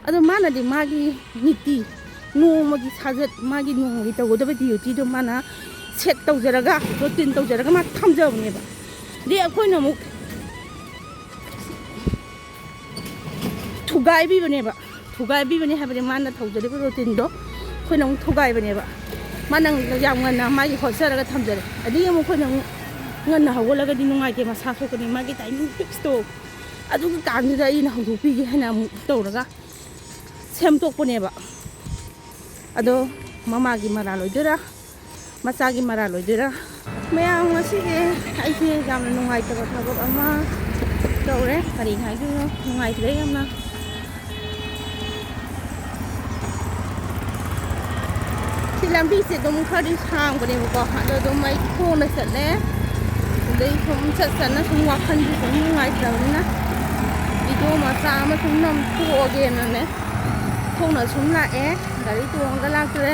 ꯑꯗꯣ ꯃꯥꯅꯗꯤ ꯃꯥꯒꯤ ꯅꯤꯇꯤ ꯅꯣꯡꯃꯒꯤ ꯁꯥꯖꯠ ꯃꯥꯒꯤ ꯅꯣꯡꯃꯒꯤ ꯇꯧꯒꯗꯕ ꯗ꯭ꯌꯨꯇꯤꯗꯣ ꯃꯥꯅ ꯁꯦꯠ ꯇꯧꯖꯔꯒ ꯔꯨꯇꯤꯟ ꯇꯧꯖꯔꯒ ꯃꯥ ꯊꯝꯖꯕꯅꯦꯕ ꯗꯤ ꯑꯩꯈꯣꯏꯅ ꯑꯃꯨꯛ ꯊꯨꯒꯥꯏꯕꯤꯕꯅꯦ ꯍꯥꯏꯕꯗꯤ ꯃꯥꯅ ꯇꯧꯖꯔꯤꯕ ꯔꯨꯇꯤꯟꯗꯣ ꯑꯩꯈꯣꯏꯅ ꯑꯃꯨꯛ ꯊꯨꯒꯥꯏꯕꯅꯦꯕ ꯃꯥꯅ ꯌꯥꯝ ꯉꯟꯅ ꯃꯥꯒꯤ ꯍꯣꯠꯆꯔꯒ ꯊꯝꯖꯔꯦ ꯑꯗꯒꯤ ꯑꯃꯨꯛ ꯑꯩꯈꯣꯏꯅ ꯑꯃꯨꯛ ꯉꯟꯅ ꯍꯧꯒꯠꯂꯒꯗꯤ ꯅꯨꯡꯉꯥꯏꯇꯦ ꯃꯁꯥ ꯁꯣꯛꯀꯅꯤ ꯃꯥꯒꯤ ꯇꯥꯏꯃꯤꯡ ꯐꯤꯛꯁꯇꯣ ꯑꯗꯨꯒꯤ ꯀꯥꯟꯗꯨꯗ ꯑꯩꯅ ꯍꯧꯗꯣꯛꯄꯤꯒꯦ ꯍꯥꯏꯅ ꯑꯃꯨꯛ ꯇꯧꯔꯒ ꯁꯦꯝꯗꯣꯛꯄꯅꯦꯕ ꯑꯗꯣ ꯃꯃꯥꯒꯤ ꯃꯔꯥꯜ ꯑꯣꯏꯗꯣꯏꯔꯥ ꯃꯆꯥꯒꯤ ꯃꯔꯥꯜ ꯑꯣꯏꯗꯣꯏꯔꯥ ꯃꯌꯥꯝ ꯉꯁꯤꯁꯦ ꯑꯩꯁꯦ ꯌꯥꯝꯅ ꯅꯨꯡꯉꯥꯏꯇꯕ ꯊꯕꯛ ꯑꯃ ꯇꯧꯔꯦ ꯀꯔꯤ ꯍꯥꯏꯗꯣꯏꯅꯣ ꯅꯨꯡꯉꯥꯏꯇ꯭ꯔꯦ ꯌꯥꯝꯅ ꯁꯤ ꯂꯝꯕꯤꯁꯦ ꯑꯗꯨꯝ ꯈꯔꯗꯤ ꯁꯥꯡꯕꯅꯦꯕꯀꯣ ꯑꯗꯣ ꯑꯗꯨꯝ ꯑꯩ ꯈꯣꯡꯅ ꯆꯠꯂꯦ ꯑꯗꯩ ꯁꯨꯝ ꯆꯠꯅ ꯁꯨꯝ ꯋꯥꯈꯜꯁꯦ ꯁꯨꯝ ꯅꯨꯡꯉꯥꯏꯇ꯭ꯔꯕꯅꯤ나 ꯚꯤꯗꯤꯑꯣ ꯃꯆꯥ ꯑꯃ ꯁꯨꯝ ꯅꯝꯊꯣꯛꯑꯒꯦꯅꯅꯦ ꯈꯣꯡꯅ ꯁꯨꯝ ꯂꯥꯛꯑꯦ ꯒꯥꯔꯤ ꯇꯣꯡꯉꯒ ꯂꯥꯛꯇ꯭ꯔꯦ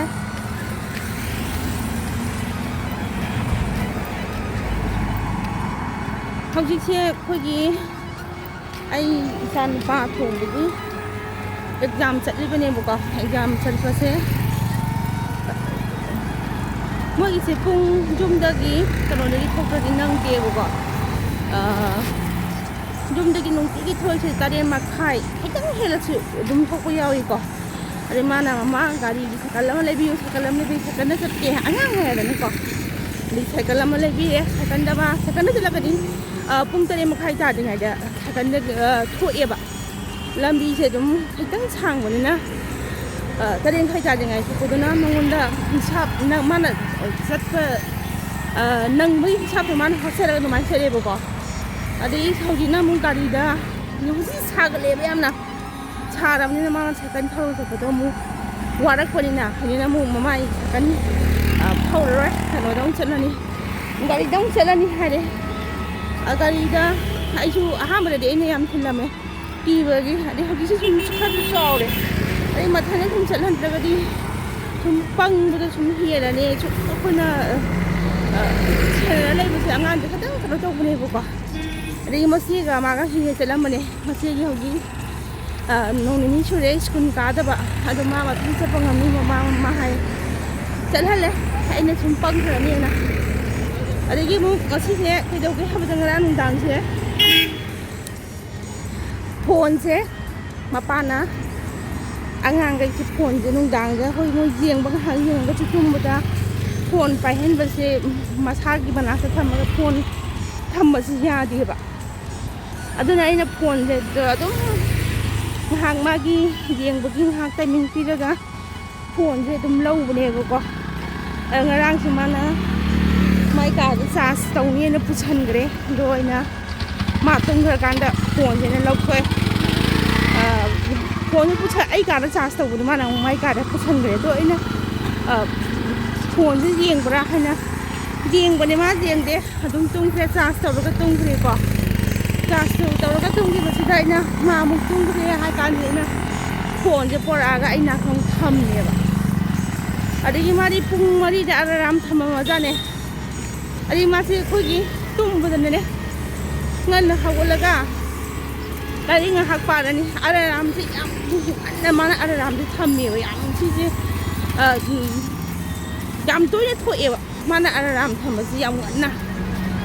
ꯍꯧꯖꯤꯛꯁꯦ ꯑꯩꯈꯣꯏꯒꯤ ꯑꯩ ꯏꯆꯥꯅꯨꯄꯥ ꯊꯣꯡꯕꯒꯤ ꯑꯦꯛꯖꯥꯝ ꯆꯠꯂꯤꯕꯅꯦꯕꯀꯣ ꯑꯦꯛꯖꯥꯝ ꯆꯠꯄꯁꯦ ꯃꯣꯏꯒꯤꯁꯦ ꯄꯨꯡ ꯌꯨꯝꯗꯒꯤ ꯀꯩꯅꯣꯗꯒꯤ ꯊꯣꯛꯇ꯭ꯔꯗꯤ ꯅꯪꯗꯦꯕꯀꯣ ꯌꯨꯝꯗꯒꯤ ꯅꯨꯡꯇꯤꯒꯤ ꯊꯣꯛꯏꯁꯦ 8:30 ꯈꯤꯇꯪ ꯍꯦꯜꯂꯁꯨ ꯑꯗꯨꯝ ꯊꯣꯛꯄ ꯌꯥꯎꯏꯀꯣ ꯑꯗꯩ ꯃꯥꯅ ꯃꯃꯥ ꯒꯥꯔꯤꯒꯤ ꯁꯥꯏꯀꯜ ꯑꯃ ꯂꯩꯕꯤꯌꯨ ꯁꯥꯏꯀꯜꯗ ꯆꯠꯀꯦ ꯑꯉꯥꯡ ꯍꯥꯏꯔꯗꯅꯀꯣ ꯑꯗꯩ ꯁꯥꯏꯀꯜ ꯑꯃ ꯂꯩꯕꯤꯔꯦ ꯁꯥꯏꯀꯜꯗ ꯆꯠꯂꯒꯗꯤ ꯄꯨꯡ 8:30 ꯇꯥꯗ꯭ꯔꯤꯉꯩꯗ ꯁꯥꯏꯀꯜꯗ ꯊꯣꯛꯑꯦꯕ ꯂꯝꯕꯤꯁꯦ ꯑꯗꯨꯝ ꯈꯤꯇꯪ ꯁꯥꯡꯕꯅꯤꯅ 8:30 ꯇꯥꯗ꯭ꯔꯤꯉꯩ ꯊꯣꯛꯄꯗꯨꯅ ꯃꯉꯣꯟꯗ ꯍꯤꯡꯁꯥꯞ ꯃꯥꯅ ꯆꯠꯄ ꯅꯪꯕꯒꯤ ꯍꯤꯡꯁꯥꯞꯇꯣ ꯃꯥꯅ ꯍꯣꯠꯆꯔꯒ ꯑꯗꯨꯃꯥꯏꯅ ꯆꯠꯂꯦꯕꯀꯣ ꯑꯗꯩ ꯍꯧꯖꯤꯛꯅ ꯑꯃꯨꯛ ꯒꯥꯔꯤꯗ ꯍꯧꯖꯤꯛ ꯁꯥꯒꯠꯂꯦꯕ ꯌꯥꯝꯅ ꯁꯥꯔꯕꯅꯤꯅ ꯃꯥꯅ ꯁꯥꯏꯀꯜ ꯊꯧꯔ ꯆꯠꯄꯗꯣ ꯑꯃꯨꯛ ꯋꯥꯔꯛꯄꯅꯤꯅ ꯍꯧꯖꯤꯛꯅ ꯑꯃꯨꯛ ꯃꯃꯥꯒꯤ ꯁꯥꯏꯀꯜ ꯊꯧꯔꯔꯣꯏ ꯀꯩꯅꯣꯗ ꯑꯃꯨꯛ ꯆꯠꯂꯅꯤ ꯒꯥꯔꯤꯗ ꯑꯃꯨꯛ ꯆꯠꯂꯅꯤ ꯍꯥꯏꯔꯦ ꯒꯥꯔꯤꯗ ꯑꯩꯁꯨ ꯑꯍꯥꯟꯕꯗꯗꯤ ꯑꯩꯅ ꯌꯥꯝ ꯊꯤꯜꯂꯝꯃꯦ ꯀꯤꯕꯒꯤ ꯑꯗꯩ ꯍꯧꯖꯤꯛꯁꯦ ꯁꯨꯝ ꯈꯔꯁꯨ ꯆꯥꯎꯔꯦ ꯑꯗꯩ ꯃꯊꯟꯗ ꯁꯨꯝ ꯆꯠꯍꯟꯗ꯭ꯔꯒꯗꯤ ꯁꯨꯝ ꯄꯪꯕꯗ ꯁꯨꯝ ꯍꯦꯜꯂꯅꯤ ꯁꯨꯝ ꯑꯩꯈꯣꯏꯅ ꯁꯦꯟꯅꯔ ꯂꯩꯕꯁꯦ ꯑꯉꯥꯡꯁꯦ ꯈꯤꯇꯪ ꯀꯩꯅꯣ ꯇꯧꯕꯅꯦꯕꯀꯣ ꯑꯗꯒꯤ ꯃꯆꯦꯒ ꯃꯥꯒ ꯍꯦꯛ ꯆꯠꯂꯝꯕꯅꯦ ꯃꯆꯦꯒꯤ ꯍꯧꯖꯤꯛ ꯅꯣꯡ ꯅꯤꯅꯤ ꯁꯨꯔꯦ ꯁ꯭ꯀꯨꯜ ꯀꯥꯗꯕ ꯑꯗꯣ ꯃꯥ ꯃꯊꯟ ꯆꯠꯄ ꯉꯝꯅꯤ ꯃꯃꯥ ꯍꯥꯏ ꯆꯠꯍꯜꯂꯦ ꯑꯩꯅ ꯁꯨꯝ ꯄꯪꯈ꯭ꯔꯅꯤꯅ ꯑꯗꯒꯤ ꯑꯃꯨꯛ ꯉꯁꯤꯁꯦ ꯀꯩꯗꯧꯒꯦ ꯍꯥꯏꯕꯗ ꯉꯔꯥꯡ ꯅꯨꯡꯗꯥꯡꯁꯦ ꯐꯣꯟꯁꯦ ꯃꯄꯥꯅ ꯑꯉꯥꯡꯈꯩꯁꯦ ꯐꯣꯟꯁꯦ ꯅꯨꯡꯗꯥꯡꯗ ꯍꯣꯏ ꯃꯣꯏ ꯌꯦꯡꯕ ꯉꯥꯏꯍꯥꯛ ꯌꯦꯡꯉꯒꯁꯨ ꯇꯨꯝꯕꯗ ꯐꯣꯟ ꯄꯥꯏꯍꯟꯕꯁꯦ ꯃꯁꯥꯒꯤ ꯃꯅꯥꯛꯇ ꯊꯝꯃꯒ ꯐꯣꯟ ꯊꯝꯕꯁꯤ ꯌꯥꯗꯦꯕ ꯑꯗꯨꯅ ꯑꯩꯅ ꯐꯣꯟꯁꯦ ꯑꯗꯨꯝ ꯉꯥꯏꯍꯥꯛ ꯃꯥꯒꯤ ꯌꯦꯡꯕꯒꯤ ꯉꯥꯏꯍꯥꯛ ꯇꯥꯏꯃꯤꯡ ꯄꯤꯔꯒ ꯐꯣꯟꯁꯦ ꯑꯗꯨꯝ ꯂꯧꯕꯅꯦꯕꯀꯣ ꯉꯔꯥꯡꯁꯦ ꯃꯥꯅ ꯃꯥꯏ ꯀꯥꯗ ꯆꯥꯔꯖ ꯇꯧꯅꯦꯅ ꯄꯨꯁꯟꯈ꯭ꯔꯦ ꯑꯗꯣ ꯑꯩꯅ ꯃꯥ ꯇꯨꯝꯈ꯭ꯔꯀꯥꯟꯗ ꯐꯣꯟꯁꯦꯅ ꯂꯧꯊꯣꯛꯑꯦ ꯐꯣꯟꯁꯦ ꯑꯩ ꯀꯥꯗ ꯆꯥꯔꯖ ꯇꯧꯕꯗꯣ ꯃꯥꯅ ꯑꯃꯨꯛ ꯃꯥꯏ ꯀꯥꯗ ꯄꯨꯁꯟꯈ꯭ꯔꯦ ꯑꯗꯣ ꯑꯩꯅ ꯐꯣꯟꯁꯦ ꯌꯦꯡꯕ꯭ꯔꯥ ꯍꯥꯏꯅ ꯌꯦꯡꯕꯅꯦ ꯃꯥ ꯌꯦꯡꯗꯦ ꯑꯗꯨꯝ ꯇꯨꯝꯈ꯭ꯔꯦ ꯆꯥꯔꯖ ꯇꯧꯔꯒ ꯇꯨꯝꯈ꯭ꯔꯦꯀꯣ ꯆꯥꯔꯖ ꯇꯧꯔꯒ ꯇꯨꯝꯈꯤꯕꯁꯤꯗ ꯑꯩꯅ ꯃꯥ ꯑꯃꯨꯛ ꯇꯨꯝꯈ꯭ꯔꯦ ꯍꯥꯏ ꯀꯥꯟꯗ ꯑꯩꯅ ꯐꯣꯟꯁꯦ ꯄꯣꯔꯛꯑꯒ ꯑꯩ ꯅꯥꯀꯣꯡ ꯊꯝꯃꯦꯕ ꯑꯗꯒꯤ ꯃꯥꯗꯤ ꯄꯨꯡ 4ꯗ ꯑꯂꯥꯔꯝ ꯊꯝꯃꯝꯃꯖꯥꯠꯅꯦ ꯑꯗꯒꯤ ꯃꯥꯁꯦ ꯑꯩꯈꯣꯏꯒꯤ ꯇꯨꯝꯕꯗꯅꯦ ꯉꯟꯅ ꯍꯧꯒꯠꯂꯒ ꯂꯥꯏꯔꯤꯛ ꯉꯥꯏꯍꯥꯛ ꯄꯥꯔꯅꯤ ꯑꯂꯥꯔꯝꯁꯦ ꯌꯥꯝ ꯉꯟꯅ ꯃꯥꯅ ꯑꯂꯥꯔꯝꯁꯦ ꯊꯝꯃꯦꯕ ꯌꯥꯝ ꯁꯤꯁꯦ ꯌꯥꯝ ꯇꯣꯏꯅ ꯊꯣꯛꯑꯦꯕ ꯃꯥꯅ ꯑꯂꯥꯔꯝ ꯊꯝꯕꯁꯤ ꯌꯥꯝ ꯉꯟꯅ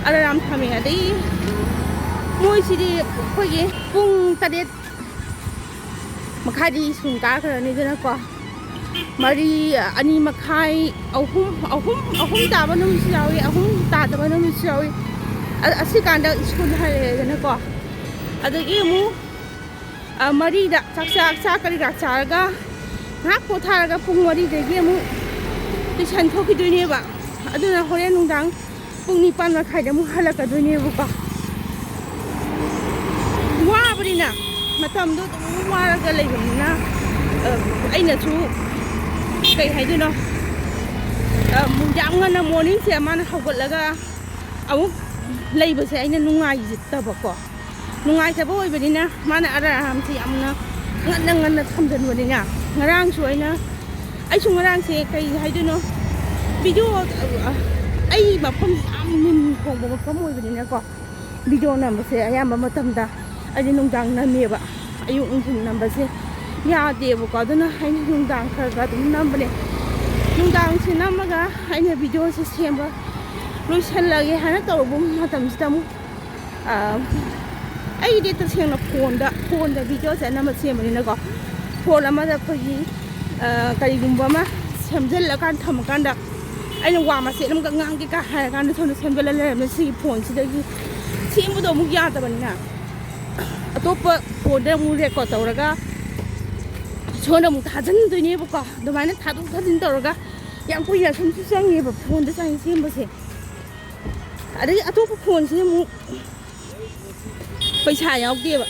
ꯑꯂꯥꯔꯝ ꯊꯝꯃꯦ ꯑꯗꯩ ꯃꯣꯏꯁꯤꯗꯤ ꯑꯩꯈꯣꯏꯒꯤ ꯄꯨꯡ 8:30 ꯁ꯭ꯀꯨꯜ ꯀꯥꯈ꯭ꯔꯅꯤꯗꯅꯀꯣ 2:30 ꯑꯍꯨꯝ ꯇꯥꯕ ꯅꯨꯃꯤꯠꯁꯨ ꯌꯥꯎꯏ 3 ꯇꯥꯗꯕ ꯅꯨꯃꯤꯠꯁꯨ ꯌꯥꯎꯏ ꯑꯁꯤ ꯀꯥꯟꯗ ꯁ꯭ꯀꯨꯜ ꯍꯜꯂꯛꯑꯦꯗꯅꯀꯣ ꯑꯗꯒꯤ ꯑꯃꯨꯛ 4ꯗ ꯆꯥꯛ ꯀꯔꯤ ꯀꯔꯥ ꯆꯥꯔꯒ ꯉꯥꯏꯍꯥꯛ ꯄꯣꯊꯥꯔꯒ ꯄꯨꯡ 4ꯗꯒꯤ ꯑꯃꯨꯛ ꯇꯨꯏꯁꯟ ꯊꯣꯛꯈꯤꯗꯣꯏꯅꯦꯕ ꯑꯗꯨꯅ ꯍꯣꯔꯦꯟ ꯅꯨꯡꯗꯥꯡ ꯄꯨꯡ 9:30ꯗ ꯑꯃꯨꯛ ꯍꯜꯂꯛꯀꯗꯣꯏꯅꯦꯕꯀꯣ ꯋꯥꯕꯅꯤꯅ ꯃꯇꯝꯗꯣ ꯑꯗꯨꯝ ꯋꯥꯔꯒ ꯂꯩꯕꯅꯤꯅ ꯑꯩꯅꯁꯨ ꯀꯩ ꯍꯥꯏꯗꯣꯏꯅꯣ ꯌꯥꯝ ꯉꯟꯅ ꯃꯣꯔꯅꯤꯡꯁꯦ ꯃꯥꯅ ꯍꯧꯒꯠꯂꯒ ꯑꯃꯨꯛ ꯂꯩꯕꯁꯦ ꯑꯩꯅ ꯅꯨꯡꯉꯥꯏꯇꯕ ꯑꯣꯏꯕꯅꯤ나 ꯃꯥꯅ ꯑꯂꯥꯔꯝꯁꯦ ꯌꯥꯝꯅ ꯉꯟꯅ ꯊꯝꯖꯟꯕꯅꯤꯅ ꯉꯔꯥꯡꯁꯨ ꯑꯩꯁꯨ ꯉꯔꯥꯡꯁꯦ ꯀꯩ ꯍꯥꯏꯗꯣꯏꯅꯣ ꯚꯤꯗꯤꯑꯣ ꯑꯩ ꯃꯐꯝ ꯌꯥꯝ ꯅꯤꯟ ꯊꯣꯡꯕ ꯃꯐꯝ ꯑꯣꯏꯕꯅꯤꯅꯀꯣ ꯚꯤꯗꯤꯑꯣ ꯅꯝꯕꯁꯦ ꯑꯌꯥꯝꯕ ꯃꯇꯝꯗ ꯑꯩꯗꯤ ꯅꯨꯡꯗꯥꯡ ꯅꯝꯃꯦꯕ ꯑꯌꯨꯛ ꯅꯨꯡꯊꯤꯜ ꯅꯝꯕꯁꯦ ꯌꯥꯗꯦꯕꯀꯣ ꯑꯗꯨꯅ ꯑꯩꯅ ꯅꯨꯡꯗꯥꯡ ꯈꯔ ꯑꯗꯨꯝ ꯅꯝꯕꯅꯦ ꯅꯨꯡꯗꯥꯡꯁꯦ ꯅꯝꯃꯒ ꯑꯩꯅ ꯚꯤꯗꯤꯑꯣꯁꯦ ꯁꯦꯝꯕ ꯂꯣꯏꯁꯜꯂꯒꯦ ꯍꯥꯏꯅ ꯇꯧꯔꯨꯕ ꯃꯇꯝꯁꯤꯗ ꯑꯃꯨꯛ ꯑꯩꯒꯤꯗꯤ ꯇꯁꯦꯡꯅ ꯐꯣꯟꯗ ꯚꯤꯗꯤꯑꯣꯁꯦ ꯑꯅꯝꯕ ꯁꯦꯝꯕꯅꯤꯅꯀꯣ ꯐꯣꯟ ꯑꯃꯗ ꯑꯩꯈꯣꯏꯒꯤ ꯀꯔꯤꯒꯨꯝꯕ ꯑꯃ ꯁꯦꯝꯖꯤꯜꯂꯀꯥꯟꯗ ꯊꯝꯃꯀꯥꯟꯗ ꯑꯩꯅ ꯋꯥ ꯃꯆꯦꯠ ꯑꯃꯈꯛ ꯉꯥꯡꯒꯦ ꯀꯥ ꯍꯥꯏꯔꯀꯥꯟꯗ ꯁꯣꯝꯗ ꯁꯦꯝꯖꯤꯜꯂ ꯂꯩꯔꯝꯃꯦ ꯁꯤꯒꯤ ꯐꯣꯟꯁꯤꯗꯒꯤ ꯁꯦꯝꯕꯗꯣ ꯑꯃꯨꯛ ꯌꯥꯗꯕꯅꯤꯅ ꯑꯇꯣꯞꯄ ꯐꯣꯟꯗ ꯑꯃꯨꯛ ꯔꯦꯀꯣꯔꯠ ꯇꯧꯔꯒ ꯁꯣꯟꯗ ꯑꯃꯨꯛ ꯊꯥꯖꯤꯟꯗꯣꯏꯅꯦꯕꯀꯣ ꯑꯗꯨꯃꯥꯏꯅ ꯊꯥꯗꯣꯛ ꯊꯥꯖꯤꯟ ꯇꯧꯔꯒ ꯌꯥꯝ ꯀꯨꯏꯅ ꯁꯨꯝꯁꯨ ꯆꯪꯉꯦꯕ ꯐꯣꯟꯗ ꯆꯪꯉꯤ ꯁꯦꯝꯕꯁꯦ ꯑꯗꯒꯤ ꯑꯇꯣꯞꯄ ꯐꯣꯟꯁꯦ ꯑꯃꯨꯛ ꯄꯩꯁꯥ ꯌꯥꯎꯗꯦꯕ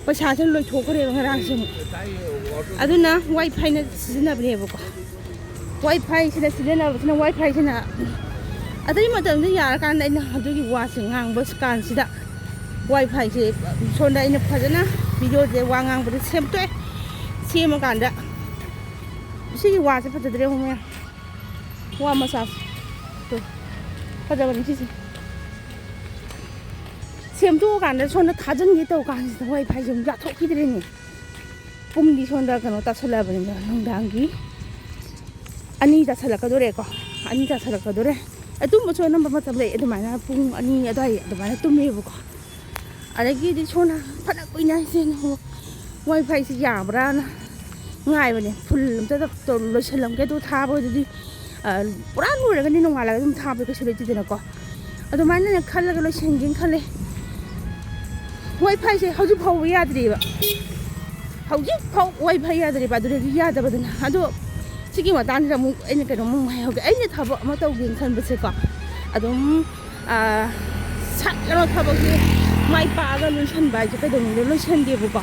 ꯄꯩꯁꯥꯁꯦ ꯂꯣꯏꯊꯣꯛꯈ꯭ꯔꯦꯕ ꯉꯔꯥꯡꯁꯦ ꯑꯃꯨꯛ ꯑꯗꯨꯅ ꯋꯥꯏ ꯐꯥꯏꯅ ꯁꯤꯖꯤꯟꯅꯕꯅꯦꯕꯀꯣ ꯋꯥꯏ ꯐꯥꯏꯁꯤꯅ ꯁꯤꯖꯤꯟꯅꯕꯁꯤꯅ ꯋꯥꯏ ꯐꯥꯏꯁꯤꯅ ꯑꯇꯩ ꯃꯇꯝꯗ ꯌꯥꯔꯀꯥꯟꯗ ꯑꯩꯅ ꯑꯗꯨꯒꯤ ꯋꯥꯁꯦ ꯉꯥꯡꯕ ꯀꯥꯟꯁꯤꯗ ꯋꯥꯏ ꯐꯥꯏꯁꯦ ꯁꯣꯝꯗ ꯑꯩꯅ ꯐꯖꯅ ꯚꯤꯗꯤꯑꯣꯁꯦ ꯋꯥ ꯉꯥꯡꯕꯗ ꯁꯦꯝꯇꯣꯛꯑꯦ ꯁꯦꯝꯃꯀꯥꯟꯗ ꯁꯤꯒꯤ ꯋꯥꯁꯦ ꯐꯖꯗ꯭ꯔꯦ ꯃꯌꯥꯝ ꯋꯥ ꯃꯆꯥꯁꯦ ꯐꯖꯕꯅꯤ ꯁꯤꯁꯦ ꯁꯦꯝꯗꯣꯛꯑꯀꯥꯟꯗ ꯁꯣꯝꯗ ꯊꯥꯖꯤꯟꯒꯦ ꯇꯧ ꯀꯥꯟꯁꯤꯗ ꯋꯥꯏ ꯐꯥꯏꯁꯦ ꯑꯃꯨꯛ ꯌꯥꯊꯣꯛꯈꯤꯗ꯭ꯔꯦꯅꯦ ꯄꯨꯡꯗꯤ ꯁꯣꯝꯗ ꯀꯩꯅꯣ ꯇꯥꯁꯜꯂꯛꯑꯕꯅꯤꯅ ꯅꯨꯡꯗꯥꯡꯒꯤ 2 ꯇꯥꯁꯜꯂꯛꯀꯗꯣꯔꯦꯀꯣ 2 ꯇꯥꯁꯜꯂꯛꯀꯗꯣꯔꯦ ꯇꯨꯝꯕꯁꯨ ꯑꯅꯝꯕ ꯃꯇꯝ ꯂꯩ ꯑꯗꯨꯃꯥꯏꯅ ꯄꯨꯡ 2 ꯑꯗꯨꯋꯥꯏ ꯑꯗꯨꯃꯥꯏꯅ ꯇꯨꯝꯃꯦꯕꯀꯣ ꯑꯗꯒꯤꯗꯤ ꯁꯣꯝꯗ ꯐꯅ ꯀꯨꯏꯅ ꯑꯩꯁꯦ ꯋꯥꯏ ꯐꯥꯏꯁꯦ ꯌꯥꯕ꯭ꯔꯥꯅ ꯉꯥꯏꯕꯅꯦ ꯐꯨꯜ ꯑꯝꯇ ꯂꯣꯏꯁꯤꯜꯂꯝꯒꯦ ꯑꯗꯨ ꯊꯥꯕꯗꯨꯗꯤ ꯄꯨꯔꯥ ꯂꯣꯏꯔꯒꯅꯤ ꯅꯣꯡꯉꯥꯜꯂꯒ ꯑꯗꯨꯝ ꯊꯥꯕ ꯀꯩꯁꯨ ꯂꯩꯇꯦꯗꯅꯀꯣ ꯑꯗꯨꯃꯥꯏꯅ ꯈꯜꯂꯒ ꯂꯣꯏꯁꯤꯟꯒꯦꯅ ꯈꯜꯂꯦ ꯋꯥꯏ ꯐꯥꯏꯁꯦ ꯍꯧꯖꯤꯛ ꯐꯥꯎꯕ ꯌꯥꯗ꯭ꯔꯤꯕ ꯍꯧꯖꯤꯛ ꯐꯥꯎ ꯋꯥꯏ ꯐꯥꯏ ꯌꯥꯗ꯭ꯔꯤꯕ ꯑꯗꯨꯗꯒꯤ ꯌꯥꯗꯕꯗꯨꯅ ꯑꯗꯣ ꯁꯤꯒꯤ ꯃꯇꯥꯡꯁꯤꯗ ꯑꯃꯨꯛ ꯑꯩꯅ ꯀꯩꯅꯣꯃꯨꯛ ꯍꯥꯏꯍꯧꯒꯦ ꯑꯩꯅ ꯊꯕꯛ ꯑꯃ ꯇꯧꯒꯦꯅ ꯈꯟꯕꯁꯦꯀꯣ ꯑꯗꯨꯝ ꯁꯠꯂꯒ ꯊꯕꯛꯁꯦ ꯃꯥꯏ ꯄꯥꯛꯑꯒ ꯂꯣꯏꯁꯟꯕ ꯍꯥꯏꯁꯦ ꯀꯩꯗꯧꯅꯨꯡꯗ ꯂꯣꯏꯁꯟꯗꯦꯕꯀꯣ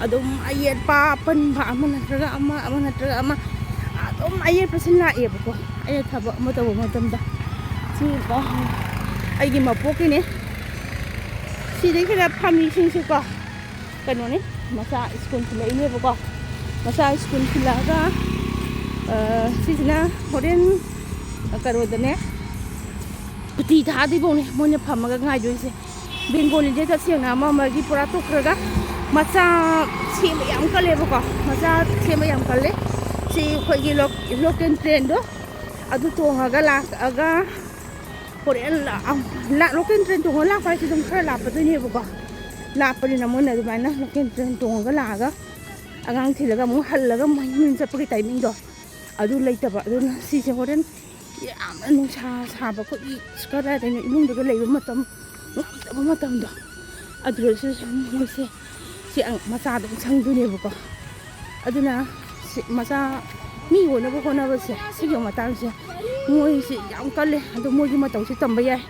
ꯑꯗꯨꯝ ꯑꯌꯦꯠꯄ ꯑꯄꯟꯕ ꯑꯃ ꯅꯠꯇ꯭ꯔꯒ ꯑꯃ ꯑꯗꯨꯝ ꯑꯌꯦꯠꯄꯁꯤ ꯂꯥꯛꯑꯦꯕꯀோ ꯑꯩꯅ ꯊꯕꯛ ꯑꯃ ꯇꯧꯕ ꯃꯇꯝꯗ ꯁꯤꯀꯣ ꯑꯩꯒꯤ ꯃꯄꯣꯛꯀꯤꯅꯦ ꯁꯤꯗꯩ ꯈꯔ ꯐꯝꯃꯤꯁꯤꯡꯁꯤꯀꯣ ꯀꯩꯅꯣꯅꯤ ꯃꯆꯥ ꯁ꯭ꯀꯨꯜ ꯊꯤꯜꯂꯛꯏꯅꯦꯕꯀꯣ ꯃꯆꯥ ꯁ꯭ꯀꯨꯜ ꯊꯤꯜꯂꯛꯑꯒ ꯁꯤꯁꯤꯅ ꯍꯣꯔꯦꯟ ꯀꯩꯅꯣꯗꯅꯦ ꯁꯨꯇꯤ ꯊꯥꯗꯣꯏꯐꯥꯎꯅꯦ ꯃꯣꯏꯅ ꯐꯝꯃꯒ ꯉꯥꯏꯗꯣꯏꯁꯦ ꯕꯦꯡꯒꯣꯂꯤꯁꯦ ꯇꯁꯦꯡꯅ ꯑꯃꯒꯤ ꯄꯨꯔꯥ ꯇꯣꯛꯈ꯭ꯔꯒ ꯃꯆꯥ ꯁꯦꯝꯕ ꯌꯥꯝ ꯀꯜꯂꯦꯕꯀꯣ ꯃꯆꯥ ꯁꯦꯝꯕ ꯌꯥꯝ ꯀꯜꯂꯦ ꯁꯤ ꯑꯩꯈꯣꯏꯒꯤ ꯂꯣꯀꯦꯜ ꯇ꯭ꯔꯦꯟꯗꯣ ꯑꯗꯨ ꯇꯣꯡꯉꯒ ꯂꯥꯛꯑꯒ ꯍꯣꯔꯦꯟ ꯂꯣꯀꯦꯜ ꯇ꯭ꯔꯦꯟ ꯇꯣꯡꯉꯒ ꯂꯥꯛꯄ ꯍꯥꯏꯁꯦ ꯑꯗꯨꯝ ꯈꯔ ꯂꯥꯞꯄꯗꯣꯏꯅꯦꯕꯀꯣ ꯂꯥꯞꯄꯅꯤꯅ ꯃꯣꯏꯅ ꯑꯗꯨꯃꯥꯏꯅ ꯂꯣꯀꯦꯜ ꯇ꯭ꯔꯦꯟ ꯇꯣꯡꯉꯒ ꯂꯥꯛꯑꯒ ꯑꯉꯥꯡ ꯊꯤꯜꯂꯒ ꯑꯃꯨꯛ ꯍꯜꯂꯒ ꯃꯌꯨꯝ ꯆꯠꯄꯒꯤ ꯇꯥꯏꯃꯤꯡꯗꯣ ꯑꯗꯨ ꯂꯩꯇꯕ ꯑꯗꯨꯅ ꯁꯤꯁꯦ ꯍꯣꯔꯦꯟ ꯌꯥꯝꯅ ꯅꯨꯡꯁꯥ ꯁꯥꯕ ꯑꯩꯈꯣꯏꯒꯤ ꯀꯗꯥꯏꯗꯅꯣ ꯏꯃꯨꯡꯗꯨꯒ ꯂꯩꯕ ꯃꯇꯝ ꯉꯝꯗꯕ ꯃꯇꯝꯗꯣ ꯑꯗꯨꯗꯁꯨ ꯃꯣꯏꯁꯦ ꯁꯤ ꯃꯆꯥꯗ ꯑꯗꯨꯝ ꯁꯪꯗꯣꯏꯅꯦꯕꯀꯣ ꯑꯗꯨꯅ ꯃꯆꯥ ꯃꯤ ꯑꯣꯏꯅꯕ ꯍꯣꯠꯅꯕꯁꯦ ꯁꯤꯒꯤ ꯃꯇꯥꯡꯁꯦ ꯃꯣꯏꯁꯦ ꯌꯥꯝ ꯀꯜꯂꯦ ꯑꯗꯣ ꯃꯣꯏꯒꯤ ꯃꯇꯧꯁꯦ ꯇꯝꯕ ꯌꯥꯏ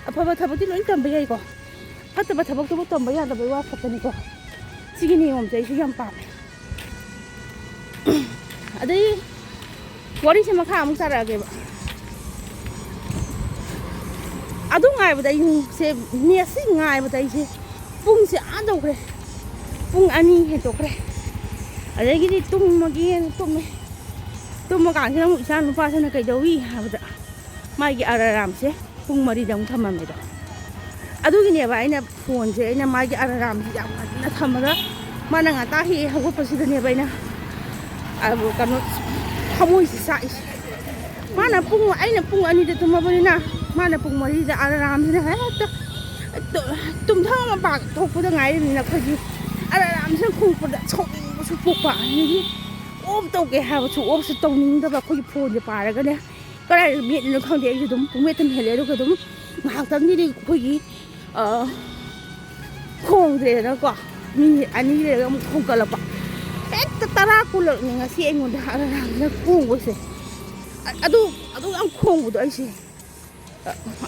ꯑꯐꯕ ꯊꯕꯛꯇꯤ ꯂꯣꯏ ꯇꯝꯕ ꯌꯥꯏꯀꯣ ꯐꯠꯇꯕ ꯊꯕꯛꯇꯨꯕꯨ ꯇꯝꯕ ꯌꯥꯗꯕꯩ ꯋꯥ ꯈꯛꯇꯅꯤꯀꯣ ꯁꯤꯒꯤ ꯅꯤꯌꯣꯝꯁꯦ ꯑꯩꯁꯨ ꯌꯥꯝ ꯄꯥꯝꯃꯦ ꯑꯗꯩ ꯋꯥꯔꯤꯁꯦ ꯃꯈꯥ ꯑꯃꯨꯛ ꯇꯥꯔꯛꯑꯒꯦꯕ ꯑꯗꯨ ꯉꯥꯏꯕꯗ ꯑꯩꯁꯦ ꯅꯦꯠꯁꯤ ꯉꯥꯏꯕꯗ ꯑꯩꯁꯦ ꯄꯨꯡꯁꯦ ꯇꯧꯈ꯭ꯔꯦ ꯄꯨꯡ 2 ꯍꯦꯟꯇꯣꯛꯈ꯭ꯔꯦ ꯑꯗꯒꯤꯗꯤ ꯇꯨꯝꯃꯒꯦꯅ ꯇꯨꯝꯃꯀꯥꯟꯁꯤꯗ ꯑꯃꯨꯛ ꯏꯆꯥ ꯅꯨꯄꯥꯁꯤꯅ ꯀꯩꯗꯧꯏ ꯍꯥꯏꯕꯗ ꯃꯥꯒꯤ ꯑꯂꯥꯔꯝꯁꯦ ꯄꯨꯡ 4ꯗ ꯑꯃꯨꯛ ꯊꯝꯃꯝꯃꯦꯗꯣ ꯑꯗꯨꯒꯤꯅꯦꯕ ꯑꯩꯅ ꯐꯣꯟꯁꯦ ꯑꯩꯅ ꯃꯥꯒꯤ ꯑꯂꯥꯔꯝꯁꯦ ꯌꯥꯝ ꯉꯟꯅ ꯊꯝꯃꯒ ꯃꯥꯅ ꯉꯟꯇꯥ ꯍꯦꯛ ꯍꯧꯒꯠꯄꯁꯤꯗꯅꯦꯕ ꯑꯩꯅ ꯀꯩꯅꯣ ꯊꯃꯣꯏꯁꯦ ꯆꯥꯛꯏꯁꯦ ꯑꯩꯅ ꯄꯨꯡ 2ꯗ ꯇꯨꯝꯃꯕꯅꯤꯅ ꯃꯥꯅ ꯄꯨꯡ 4ꯗ ꯑꯂꯥꯔꯝꯁꯤꯅ ꯍꯦꯛꯇ ꯇꯨꯝꯊꯕ ꯃꯄꯥꯛ ꯊꯣꯛꯄꯗ ꯉꯥꯏꯔꯤꯕꯅꯤꯅ ꯑꯩꯈꯣꯏꯒꯤ ꯑꯂꯥꯔꯝꯁꯤꯅ ꯈꯣꯡꯄꯗ ꯁꯥꯎꯅꯤꯡꯕꯁꯨ ꯄꯣꯛꯄ ꯑꯗꯒꯤ ꯑꯣꯐ ꯇꯧꯒꯦ ꯍꯥꯏꯕꯁꯨ ꯑꯣꯐꯁꯨ ꯇꯧꯅꯤꯡꯗꯕ ꯑꯩꯈꯣꯏꯒꯤ ꯐꯣꯟꯁꯦ ꯄꯥꯔꯒꯅꯦ ꯀꯗꯥꯏꯗ ꯃꯦꯠꯂꯤꯅꯣ ꯈꯪꯗꯦ ꯑꯩꯁꯨ ꯑꯗꯨꯝ ꯄꯨꯡꯃꯦꯠꯇ ꯃꯦꯠꯂꯦ ꯑꯗꯨꯒ ꯑꯗꯨꯝ ꯉꯥꯏꯍꯥꯛꯇꯪꯒꯤꯗꯤ ꯑꯩꯈꯣꯏꯒꯤ ꯈꯣꯡꯗ꯭ꯔꯦꯗꯅꯀꯣ ꯃꯤꯅꯤꯠ 2 ꯂꯩꯔꯒ ꯑꯃꯨꯛ ꯈꯣꯡꯀꯠꯂꯛꯄ ꯍꯦꯛꯇ 10 ꯀꯨꯜꯂꯛꯅꯤ ꯉꯁꯤ ꯑꯩꯉꯣꯟꯗ ꯑꯂꯥꯔꯝꯁꯤꯅ ꯈꯣꯡꯕꯁꯦ ꯑꯗꯨ ꯌꯥꯝ ꯈꯣꯡꯕꯗꯣ ꯑꯩꯁꯦ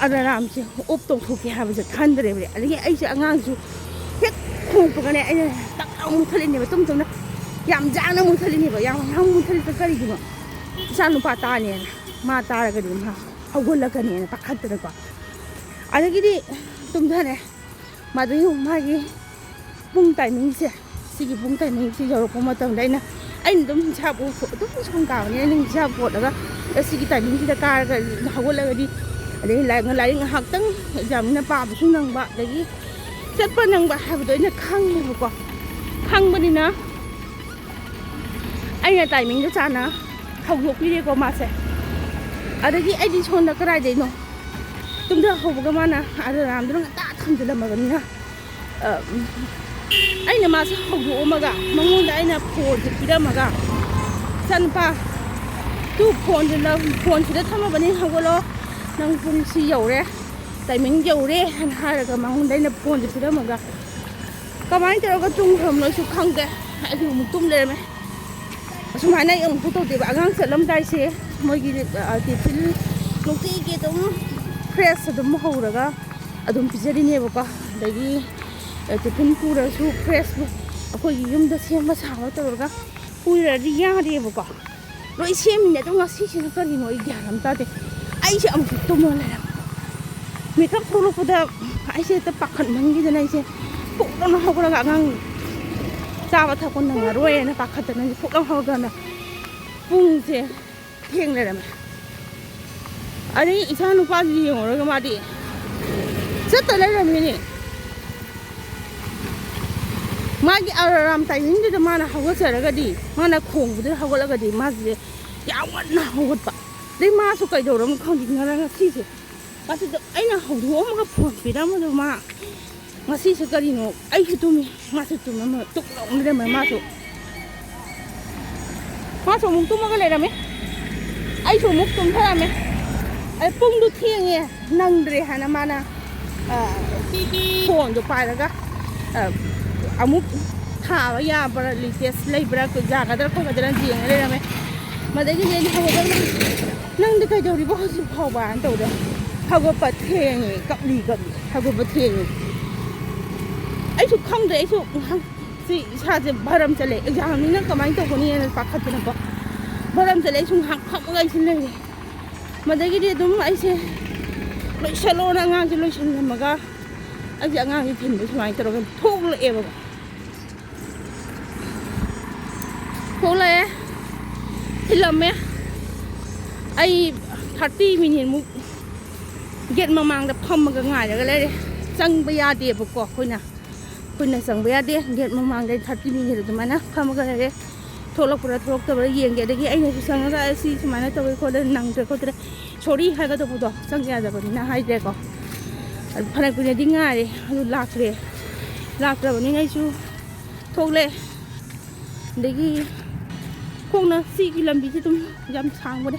ꯑꯂꯥꯔꯝꯁꯦ ꯑꯣꯐ ꯇꯧꯊꯣꯛꯀꯦ ꯍꯥꯏꯕꯁꯦ ꯈꯟꯗ꯭ꯔꯦꯕ ꯑꯗꯒꯤ ꯑꯩꯁꯦ ꯑꯉꯥꯡꯁꯨ ꯍꯦꯛ ꯈꯣꯡꯄꯒꯅꯦ ꯑꯩꯅ ꯇꯛ ꯃꯨꯊꯠꯂꯤꯅꯦꯕ ꯇꯨꯝꯅ ꯌꯥꯝ ꯖꯥꯡꯅ ꯃꯨꯊꯠꯂꯤꯅꯦꯕ ꯌꯥꯝ ꯃꯨꯊꯠꯂꯤꯁꯦ ꯀꯔꯤꯒꯤꯅꯣ ꯏꯆꯥ ꯅꯨꯄꯥ ꯇꯥꯅꯦꯅ ꯃꯥ ꯇꯥꯔꯒꯗꯤ ꯃꯥ ꯍꯧꯒꯠꯂꯛꯀꯅꯦꯅ ꯄꯥꯈꯠꯇꯅꯀꯣ ꯑꯗꯒꯤꯗꯤ ꯇꯨꯝꯊꯔꯦ ꯃꯥꯒꯤ ꯄꯨꯡ ꯇꯥꯏꯃꯤꯡꯁꯦ ꯁꯤꯒꯤ ꯄꯨꯡ ꯇꯥꯏꯃꯤꯡꯁꯦ ꯌꯧꯔꯛꯄ ꯃꯇꯝꯗ ꯑꯩꯅ ꯑꯗꯨꯝ ꯍꯤꯡꯁꯥꯞ ꯑꯗꯨꯝ ꯁꯨꯝ ꯀꯥꯕꯅꯤꯅ ꯑꯩꯅ ꯍꯤꯡꯁꯥꯞ ꯄꯣꯠꯂꯒ ꯁꯤꯒꯤ ꯇꯥꯏꯃꯤꯡꯁꯤꯗ ꯀꯥꯔꯒ ꯍꯧꯒꯠꯂꯒꯗꯤ ꯑꯗꯒꯤ ꯂꯥꯏꯔꯤꯛ ꯉꯥꯏꯍꯥꯛꯇꯪ ꯑꯦꯛꯖꯥꯝꯅ ꯄꯥꯕꯁꯨ ꯅꯪꯕ ꯑꯗꯒꯤ ꯆꯠꯄ ꯅꯪꯕ ꯍꯥꯏꯕꯗꯣ ꯑꯩꯅ ꯈꯪꯉꯦꯕꯀꯣ ꯈꯪꯕꯅꯤꯅ ꯑꯩꯅ ꯇꯥꯏꯃꯤꯡꯗꯣ ꯆꯥꯅ ꯍꯧꯗꯣꯛꯄꯤꯔꯦꯀꯣ ꯃꯥꯁꯦ ꯑꯗꯒꯤ ꯑꯩꯗꯤ ꯁꯣꯟꯗ ꯀꯗꯥꯏꯗꯩꯅꯣ ꯇꯨꯝꯗ ꯍꯧꯕꯒ ꯃꯥꯅ ꯑꯂꯥꯔꯝꯗꯨꯅ ꯉꯟꯇꯥ ꯊꯝꯖꯤꯜꯂꯝꯃꯕꯅꯤꯅ ꯑꯩꯅ ꯃꯥꯁꯦ ꯍꯧꯗꯣꯛꯑꯝꯃꯒ ꯃꯉꯣꯟꯗ ꯑꯩꯅ ꯐꯣꯟꯁꯦ ꯄꯤꯔꯝꯃꯒ ꯏꯆꯥꯅꯨꯄꯥ ꯇꯨ ꯐꯣꯟꯁꯤꯗ ꯊꯝꯃꯕꯅꯤ ꯍꯧꯒꯠꯂꯣ ꯅꯪ ꯄꯨꯡꯁꯤ ꯌꯧꯔꯦ ꯇꯥꯏꯃꯤꯡ ꯌꯧꯔꯦ ꯍꯥꯏꯅ ꯍꯥꯏꯔꯒ ꯃꯉꯣꯟꯗ ꯑꯩꯅ ꯐꯣꯟꯁꯦ ꯄꯤꯔꯝꯃꯒ ꯀꯃꯥꯏꯅ ꯇꯧꯔꯒ ꯇꯨꯝꯈ꯭ꯔꯕꯅꯣꯁꯨ ꯈꯪꯗꯦ ꯑꯩꯁꯨ ꯑꯃꯨꯛ ꯇꯨꯝ ꯂꯩꯔꯝꯃꯦ ꯑꯁꯨꯃꯥꯏꯅ ꯑꯩ ꯑꯃꯨꯛꯁꯨ ꯇꯧꯗꯦꯕ ꯑꯉꯥꯡ ꯆꯠꯂꯝꯗꯥꯏꯁꯦ ꯃꯣꯏꯒꯤ ꯇꯤꯐꯤꯟ ꯅꯨꯡꯇꯤꯒꯤ ꯑꯗꯨꯝ ꯐ꯭ꯔꯦꯁ ꯑꯗꯨꯝ ꯍꯧꯔꯒ ꯑꯗꯨꯝ ꯄꯤꯖꯔꯤꯅꯦꯕꯀꯣ ꯑꯗꯒꯤ ꯇꯤꯐꯤꯟ ꯄꯨꯔꯁꯨ ꯐ꯭ꯔꯦꯁ ꯑꯩꯈꯣꯏꯒꯤ ꯌꯨꯝꯗ ꯁꯦꯝꯕ ꯁꯥꯕ ꯇꯧꯔꯒ ꯄꯨꯔꯗꯤ ꯌꯥꯔꯦꯕꯀꯣ ꯂꯣꯏ ꯁꯦꯝꯃꯤꯅꯦ ꯑꯗꯣ ꯉꯁꯤꯁꯤꯅ ꯀꯔꯤꯅꯣ ꯑꯩ ꯒ꯭ꯌꯥꯟ ꯑꯃ ꯇꯥꯗꯦ ꯑꯩꯁꯦ ꯑꯃꯨꯛꯁꯨ ꯇꯨꯝꯃ ꯂꯩꯔꯝꯃꯦ ꯃꯦꯀꯞ ꯊꯣꯛꯂꯛꯄꯗ ꯑꯩꯁꯦ ꯍꯦꯛꯇ ꯄꯥꯈꯠꯃꯟꯈꯤꯗꯅ ꯑꯩꯁꯦ ꯐꯨꯛꯂꯥꯎꯅ ꯍꯧꯒꯠꯂꯒ ꯑꯉꯥꯡ ꯆꯥꯕ ꯊꯛꯄ ꯅꯪꯉꯔꯣꯏꯅ ꯄꯥꯈꯠꯇꯅ ꯑꯩꯁꯦ ꯐꯨꯛꯂꯥꯎ ꯍꯧꯒꯠꯂꯒ ꯄꯨꯡꯁꯦ ꯊꯦꯡ ꯂꯩꯔꯝꯃꯦ ꯑꯗꯩ ꯏꯆꯥ ꯅꯨꯄꯥꯁꯤ ꯌꯦꯡꯉꯨꯔꯒ ꯃꯥꯗꯤ ꯆꯠꯇ ꯂꯩꯔꯝꯃꯤꯅꯦ मागी अलार्म टाइमिंग दे माना हौगचरगदी माना खोंबदे हौगलगदी माजे यावन्ना हौगतपा दे मासु कइदौरम खंदि ngara ngasiसे मासे आइना हौदोमगा फोन पिरामदो मा ngasiसे करिनो आइसु तुमि मासे तुमम तुकलौंदे मासु मुक तुमगा लेरमे आइसु मुक तुमथरामे ai pungdu thienge nangdre hana mana phone do pairaga amuk thawa ya bara latest leibra ko jaga dar ko gadran jeng lerame madagi je hawa nang de kai dori bo su phawa an tawda hawa pa thienge kapli hawa pa thienge ai su khangde ai su si sa je baram chale exam ni na kamai to ko ni na pakhat na ko baram chale su hak kham ga sin le madagi de dum ai se loi salo na ngang je loi sin maga ai je ngang ji thin bu smai to ga thok le e ba thok le hilame ai 30 minute mu get mamang da pham ga ngai ga le chang ba ya de ba ko khoina chang ba ya de get mamang da 30 minute du mana pham ga le थोलक पुरा थोलक तब येंगे दगी आइने संगा सी सुमाना तब खोले नंगद्रे खोद्रे छोरी हागा तो बुदो संग या जबनी ना हाइद्रे को फरक पुने दिंगारे अदु लाख्रबनी आइसु थोले दगी खोंना सी की लंबी से तुम याम सांगबने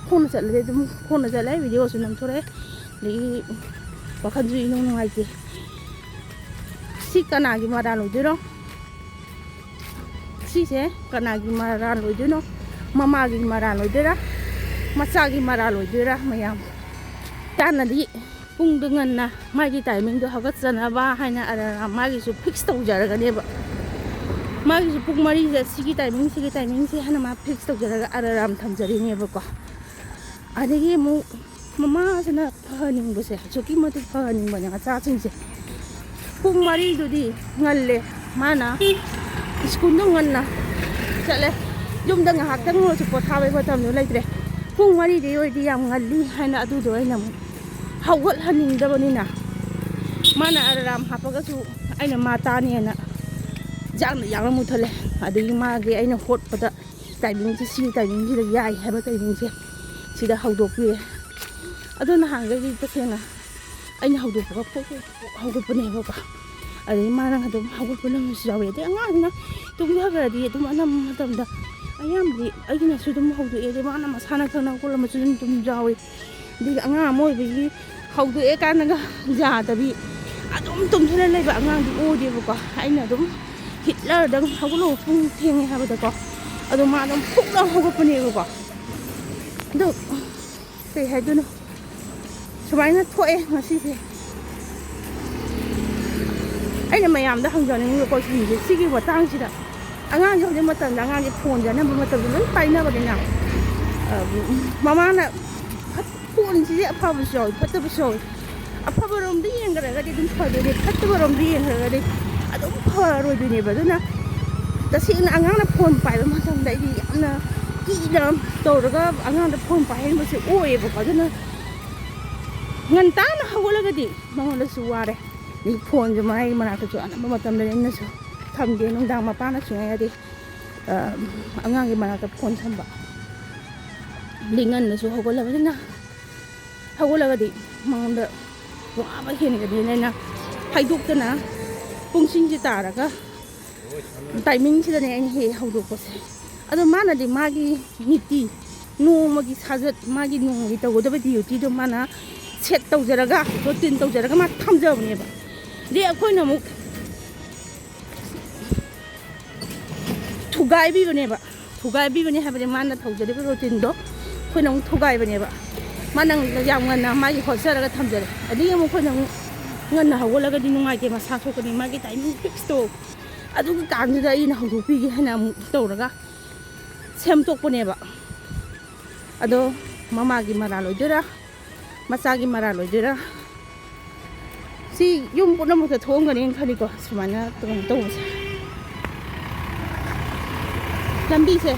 खोंना चलले तुम खोंना चले वीडियो सु नम थोरे दगी वखन जु इनु नुंगाइते सी कनागी मारा लोदिरो सिसे कनागी मारा लोइदुनो ममागी मारा लोइदरा मचागी मारा लोइदरा मयाम तानदी पुंग दुंगना मागी टाइमिंग दो हगचनबा हाइना अरा मागी सु फिक्स तौजरगनेबा मागी सु पुंग मरी जे सिगी टाइमिंग से हना मा फिक्स तौजरगा अलार्म थमजरिनेबको अदगी मु ममा सना फहनिंग बसे चुकी मति फहनिंग बने चा चिंसे पुंग मरी दुदी ngale mana school ngana chale yum da ngahak tang ro support ha bai batam no laitre pung mari de oi di yam ngali hana adu do aina hawal haning da banina mana alarm hapaga su aina mata ni na jang yang mu thale adi ma ge aina hot pada timing si timing ji da yai ha ba timing se sida hawdok pi adu na hang ge ta sena aina hawdok ba hawdok pa ne ba अरे माना दम हगुपन जावे दे अंगाना तुम हगरदी तुम अनम मतमदा अयामदि अगिना सु तुम हौदो ए माना मसाना खना कोल मचुन तुम जावे दि अंगा मोय बि हौदो ए कानगा जादबि अदुम तुम थने लेबा अंगादि ओदे बको आइना दम हिटलर दम हगुलो पुंग थेंगे हाबदा को अदो मा दम फुकला हगुपने बको दो ते हाइदुनो सुमाइना थोए ngasiसे अने मैम हंजनी क्वेश्चन से मतंग अगांगे हमें मतलब अगांगे फोन जानब मतलब लोग पाइनबना ममाना फोन से अफबू फतबू अफबरोम येंगरगदी फदे फतबरोम येंगरगदी फरोदनेबना तसेंना अगांना फोन पाइब कीना तौरगा अगांदा phone पाइबसे ओएबको ngantana hawolagadi mangolasi ware ni phone je mai mana to ana matam le na so thamge nung dang ma pa na chu ya di ꯑꯉꯥꯡꯒꯤ ꯃꯅꯥꯛꯇ ꯐꯣꯟ ꯊꯝꯕ ꯂꯤꯡꯉꯟꯅꯁꯨ ꯍꯧꯒꯠꯂꯕꯅꯤꯅ ꯍꯧꯒꯠꯂꯒꯗꯤ ꯃꯉꯣꯟꯗ ꯋꯥꯕ ꯍꯦꯟꯒꯅꯤꯅ ꯑꯩꯅ ꯍꯥꯏꯗꯣꯛꯇꯅ ꯄꯨꯡꯁꯤꯡꯁꯤ ꯇꯥꯔꯒ ꯇꯥꯏꯃꯤꯡꯁꯤꯗꯅꯦ ꯑꯩꯅ ꯍꯦꯛ ꯍꯧꯗꯣꯛꯄꯁꯦ ꯑꯗꯣ ꯃꯥꯅꯗꯤ ꯃꯥꯒꯤ ꯅꯤꯇꯤ ꯅꯣꯡꯃꯒꯤ ꯁꯥꯖꯠ ꯃꯥꯒꯤ ꯅꯣꯡꯃꯒꯤ ꯇꯧꯒꯗꯕ ꯗ꯭ꯌꯨꯇꯤꯗꯣ ꯃꯥꯅ ꯁꯦꯠ ꯇꯧꯖꯔꯒ ꯔꯨꯇꯤꯟ ꯇꯧꯖꯔꯒ ꯃꯥ ꯊꯝꯖꯕꯅꯦꯕ ꯗꯤ ꯑꯩꯈꯣꯏꯅ ꯑꯃꯨꯛ ꯊꯨꯒꯥꯏꯕꯤꯕꯅꯦ ꯍꯥꯏꯕꯗꯤ ꯃꯥꯅ ꯇꯧꯖꯔꯤꯕ ꯔꯨꯇꯤꯟꯗꯣ ꯑꯩꯈꯣꯏꯅ ꯑꯃꯨꯛ ꯊꯨꯒꯥꯏꯕꯅꯦꯕ ꯃꯥꯅ ꯌꯥꯝ ꯉꯟꯅ ꯃꯥꯒꯤ ꯍꯣꯠꯆꯔꯒ ꯊꯝꯖꯔꯦ ꯑꯗꯒꯤ ꯑꯃꯨꯛ ꯑꯩꯈꯣꯏꯅ ꯑꯃꯨꯛ ꯉꯟꯅ ꯍꯧꯒꯠꯂꯒꯗꯤ ꯅꯨꯡꯉꯥꯏꯇꯦ ꯃꯁꯥ ꯁꯣꯛꯀꯅꯤ ꯃꯥꯒꯤ ꯇꯥꯏꯃꯤꯡ ꯐꯤꯛꯁꯇꯣ ꯑꯗꯨꯒꯤ ꯀꯥꯟꯗꯨꯗ ꯑꯩꯅ ꯍꯧꯗꯣꯛꯄꯤꯒꯦ ꯍꯥꯏꯅ ꯑꯃꯨꯛ ꯇꯧꯔꯒ ꯁꯦꯝꯗꯣꯛꯄꯅꯦꯕ ꯑꯗꯣ ꯃꯃꯥꯒꯤ ꯃꯔꯥꯜ ꯑꯣꯏꯗꯣꯏꯔꯥ ꯃꯆꯥꯒꯤ ꯃꯔꯥꯜ ꯑꯣꯏꯗꯣꯏꯔꯥ ꯁꯤ ꯌꯨꯝ ꯄꯨꯝꯅꯃꯛꯇ ꯊꯣꯛꯑꯝꯒꯅꯤꯅ ꯈꯜꯂꯤꯀꯣ ꯁꯨꯃꯥꯏꯅ ꯇꯧꯕꯁꯦ ꯂꯝꯕꯤꯁꯦ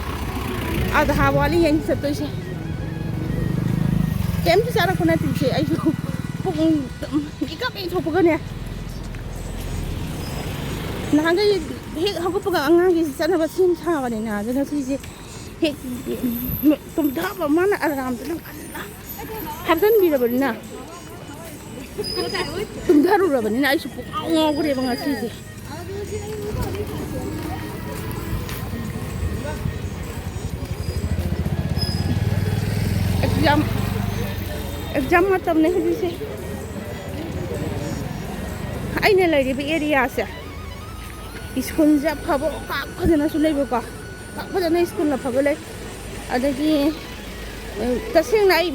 ꯑꯥꯙꯥ ꯋꯥꯠꯂꯤ ꯌꯦꯡ ꯆꯠꯇꯣꯏꯁꯦ ꯀꯩꯝꯇ ꯆꯥꯔꯛꯄ ꯅꯠꯇ꯭ꯔꯤꯁꯦ ꯑꯩꯁꯨ ꯄꯨꯡ ꯏꯀꯞ ꯊꯣꯛꯄꯒꯅꯦ ꯅꯍꯥꯟꯈꯩ ꯍꯦꯛ ꯍꯧꯒꯠꯄꯒ ꯑꯉꯥꯡꯒꯤ ꯆꯠꯅꯕ ꯁꯦꯝ ꯁꯥꯕꯅꯤꯅ ꯑꯗꯨꯅ ꯁꯤꯁꯦ ꯍꯦꯛ ꯇꯨꯝꯊꯕ ꯃꯥꯅ ꯑꯔꯥꯝꯗꯨꯅ ꯉꯟꯅ ꯍꯥꯞꯆꯤꯟꯕꯤꯔꯕꯅꯤꯅ ꯇꯨꯝꯊꯔꯨꯔꯕꯅꯤ나 ꯑꯩꯁꯨ ꯄꯨꯡꯉꯥꯎ ꯉꯥꯎꯈ꯭ꯔꯦꯕ ꯉꯁꯤꯁꯦ ꯑꯦꯛꯖꯥꯝ ꯃꯇꯝꯅꯦ ꯍꯧꯖꯤꯛꯁꯦ ꯑꯩꯅ ꯂꯩꯔꯤꯕ ꯑꯦꯔꯤꯌꯥꯁꯦ ꯁ꯭ꯀꯨꯜꯁꯦ ꯑꯐꯕ ꯄꯥꯛ ꯐꯖꯅꯁꯨ ꯂꯩꯕꯀꯣ ꯄꯥꯛ ꯐꯖꯅ ꯁ꯭ꯀꯨꯜ ꯑꯐꯕ ꯂꯩ ꯑꯗꯒꯤ ꯇꯁꯦꯡꯅ ꯑꯩ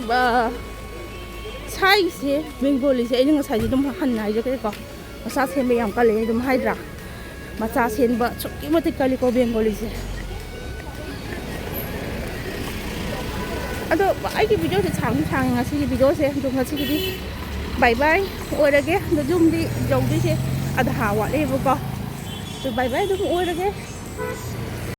ꯁꯥꯏꯁꯦ ꯕꯦꯡꯒꯣꯂꯤꯁꯦ ꯑꯩꯅ ꯉꯁꯥꯏꯗꯤ ꯑꯗꯨꯝ ꯍꯟꯅ ꯍꯥꯏꯖꯈ꯭ꯔꯦꯀꯣ ꯃꯆꯥ ꯁꯦꯝꯕ ꯌꯥꯝ ꯀꯜꯂꯦ ꯑꯗꯨꯝ ꯍꯥꯏꯗ꯭ꯔꯥ ꯃꯆꯥ ꯁꯦꯝꯕ ꯑꯁꯨꯛꯀꯤ ꯃꯇꯤꯛ ꯀꯜꯂꯤꯀꯣ ꯕꯦꯡꯒꯣꯂꯤꯁꯦ ꯑꯗꯣ ꯑꯩꯒꯤ ꯚꯤꯗꯤꯑꯣꯁꯦ ꯁꯥꯡꯉꯦ ꯉꯁꯤꯒꯤ ꯚꯤꯗꯤꯑꯣꯁꯦ ꯑꯗꯣ ꯉꯁꯤꯒꯤꯗꯤ ꯕꯥꯏ ꯕꯥꯏ ꯑꯣꯏꯔꯒꯦ ꯑꯗꯣ ꯌꯨꯝꯗꯤ ꯌꯧꯗꯣꯏꯁꯦ ꯑꯙꯥ ꯋꯥꯠꯂꯦꯕꯀꯣ ꯑꯗꯣ ꯕꯥꯏ ꯕꯥꯏ ꯑꯗꯨꯝ ꯑꯣꯏꯔꯒꯦ